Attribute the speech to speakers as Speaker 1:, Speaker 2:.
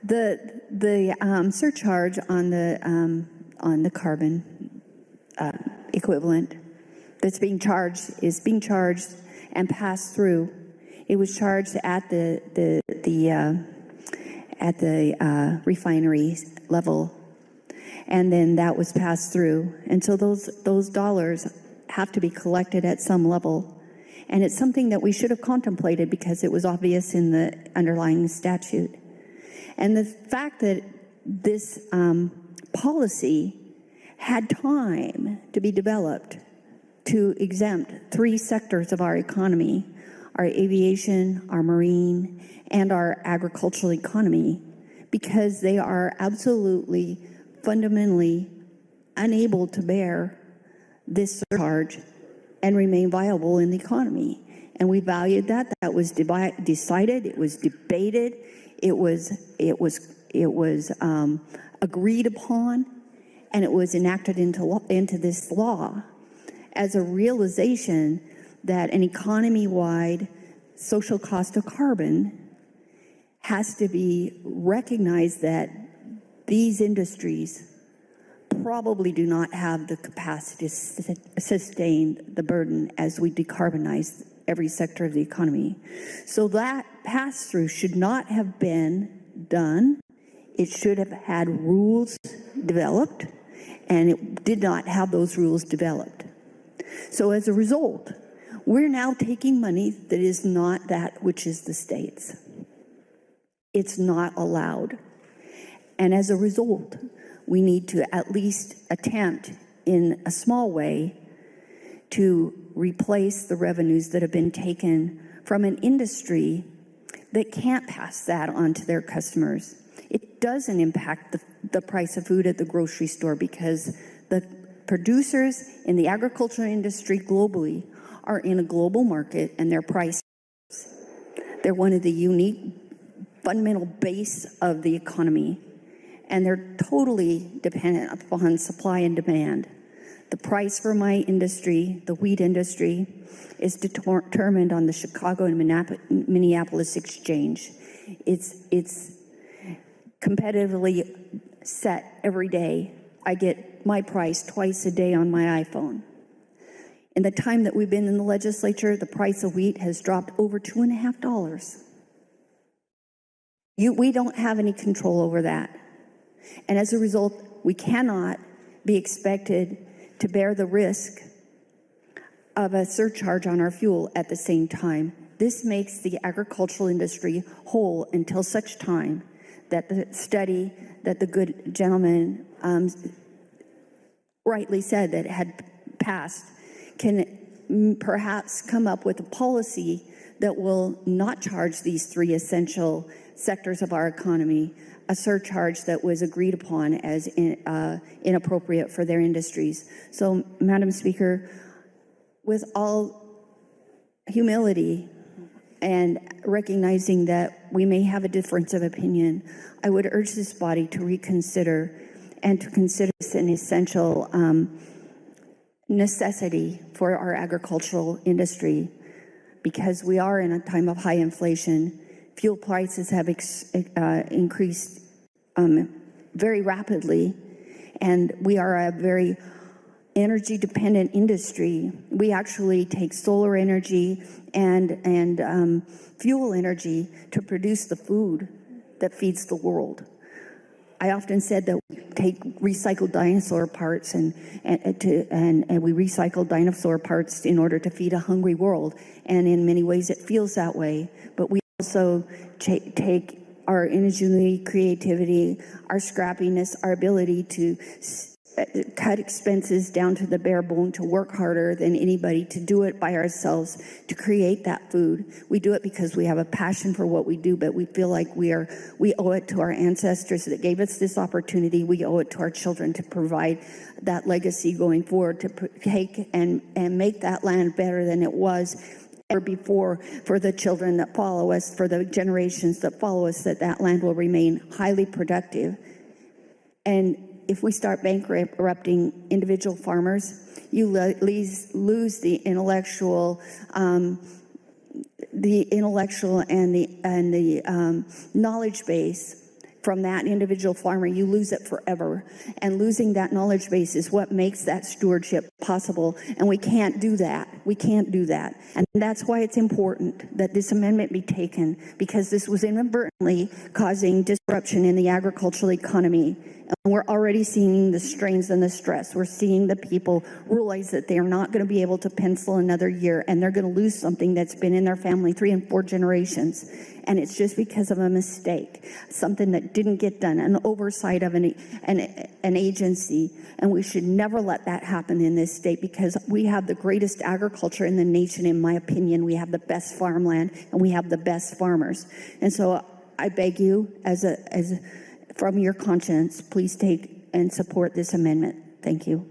Speaker 1: The surcharge on the carbon equivalent that's being charged is being charged and passed through. It was charged at the refinery level, and then that was passed through. And so those dollars have to be collected at some level. And it's something that we should have contemplated because it was obvious in the underlying statute. And the fact that this policy had time to be developed to exempt 3 sectors of our economy, our aviation, our marine, and our agricultural economy, because they are absolutely, fundamentally unable to bear this surcharge and remain viable in the economy. And we valued that. That was decided. It was debated. It was agreed upon, and it was enacted into this law as a realization that an economy-wide social cost of carbon has to be recognized, that these industries probably do not have the capacity to sustain the burden as we decarbonize every sector of the economy. So that pass-through should not have been done. It should have had rules developed, and it did not have those rules developed. So as a result, we're now taking money that is not that which is the state's. It's not allowed. And as a result, we need to at least attempt in a small way to replace the revenues that have been taken from an industry that can't pass that on to their customers. It doesn't impact the price of food at the grocery store because the producers in the agricultural industry globally are in a global market, and their prices, they're one of the unique fundamental base of the economy, and they're totally dependent upon supply and demand. The price for my industry, the wheat industry, is determined on the Chicago and Minneapolis exchange. It's competitively set every day. I get my price twice a day on my iPhone. In the time that we've been in the legislature, the price of wheat has dropped over $2.50. We don't have any control over that. And as a result, we cannot be expected to bear the risk of a surcharge on our fuel at the same time. This makes the agricultural industry whole until such time that the study that the good gentleman rightly said that had passed can perhaps come up with a policy that will not charge these 3 essential sectors of our economy a surcharge that was agreed upon as inappropriate for their industries. So, Madam Speaker, with all humility and recognizing that we may have a difference of opinion, I would urge this body to reconsider and to consider this an essential necessity for our agricultural industry, because we are in a time of high inflation. Fuel prices have increased very rapidly, and we are a very energy-dependent industry. We actually take solar energy and fuel energy to produce the food that feeds the world. I often said that we take recycled dinosaur parts and we recycle dinosaur parts in order to feed a hungry world. And in many ways it feels that way. But we also take our ingenuity, creativity, our scrappiness, our ability to cut expenses down to the bare bone, to work harder than anybody, to do it by ourselves, to create that food. We do it because we have a passion for what we do, but we feel like we owe it to our ancestors that gave us this opportunity. We owe it to our children to provide that legacy going forward, to take and make that land better than it was ever before for the children that follow us, for the generations that follow us, that land will remain highly productive. And if we start bankrupting individual farmers, you lose the intellectual and the knowledge base from that individual farmer, you lose it forever. And losing that knowledge base is what makes that stewardship possible. And we can't do that. We can't do that. And that's why it's important that this amendment be taken, because this was inadvertently causing disruption in the agricultural economy. And we're already seeing the strains and the stress. We're seeing the people realize that they are not going to be able to pencil another year, and they're going to lose something that's been in their family 3 and 4 generations. And it's just because of a mistake, something that didn't get done, an oversight of an agency. And we should never let that happen in this state, because we have the greatest agriculture in the nation, in my opinion. We have the best farmland, and we have the best farmers. And so I beg you, from your conscience, please take and support this amendment. Thank you.